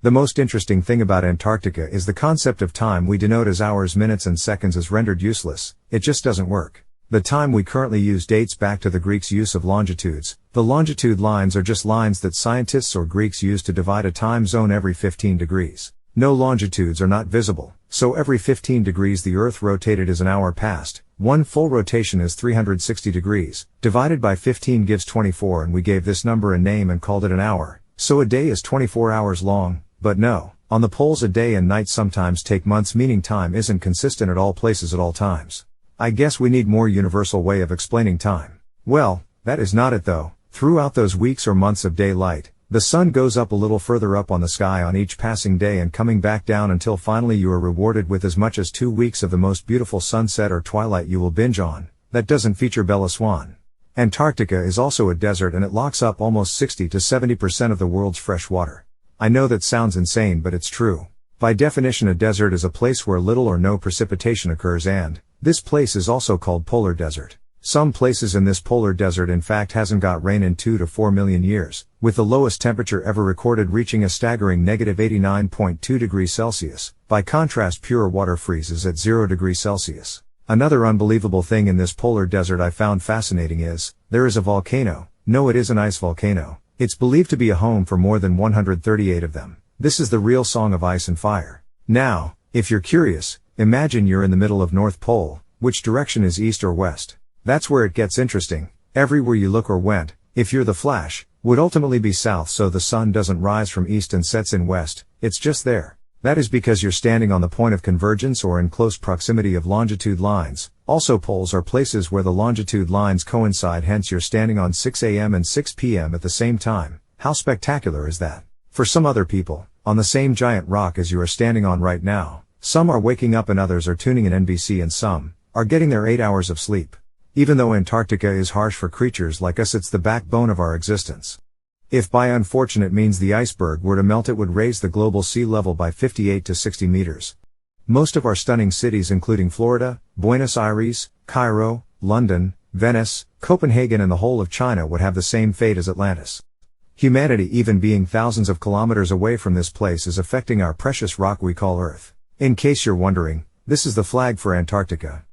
The most interesting thing about Antarctica is the concept of time we denote as hours, minutes and seconds is rendered useless. It just doesn't work. The time we currently use dates back to the Greeks' use of longitudes. The longitude lines are just lines that scientists or Greeks use to divide a time zone every 15 degrees. No longitudes are not visible, so every 15 degrees the Earth rotated is an hour passed. One full rotation is 360 degrees, divided by 15 gives 24, and we gave this number a name and called it an hour. So a day is 24 hours long, but no, on the poles a day and night sometimes take months, meaning time isn't consistent at all places at all times. I guess we need more universal way of explaining time. Well, that is not it though. Throughout those weeks or months of daylight, the sun goes up a little further up on the sky on each passing day and coming back down until finally you are rewarded with as much as 2 weeks of the most beautiful sunset or twilight you will binge on, that doesn't feature Bella Swan. Antarctica is also a desert and it locks up almost 60 to 70% of the world's fresh water. I know that sounds insane, but it's true. By definition, a desert is a place where little or no precipitation occurs, and this place is also called polar desert. Some places in this polar desert in fact hasn't got rain in 2 to 4 million years, with the lowest temperature ever recorded reaching a staggering -89.2 degrees Celsius. By contrast, pure water freezes at 0 degrees Celsius. Another unbelievable thing in this polar desert I found fascinating is, there is a volcano. No, it is an ice volcano. It's believed to be a home for more than 138 of them. This is the real song of ice and fire. Now, if you're curious, imagine you're in the middle of North Pole. Which direction is east or west? That's where it gets interesting. Everywhere you look or went, if you're the Flash, would ultimately be south, so the sun doesn't rise from east and sets in west, it's just there. That is because you're standing on the point of convergence or in close proximity of longitude lines. Also, poles are places where the longitude lines coincide, hence you're standing on 6 a.m. and 6 p.m. at the same time. How spectacular is that? For some other people, on the same giant rock as you are standing on right now, some are waking up and others are tuning in NBC and some are getting their 8 hours of sleep. Even though Antarctica is harsh for creatures like us, it's the backbone of our existence. If by unfortunate means the iceberg were to melt, it would raise the global sea level by 58 to 60 meters. Most of our stunning cities, including Florida, Buenos Aires, Cairo, London, Venice, Copenhagen and the whole of China, would have the same fate as Atlantis. Humanity, even being thousands of kilometers away from this place, is affecting our precious rock we call Earth. In case you're wondering, this is the flag for Antarctica.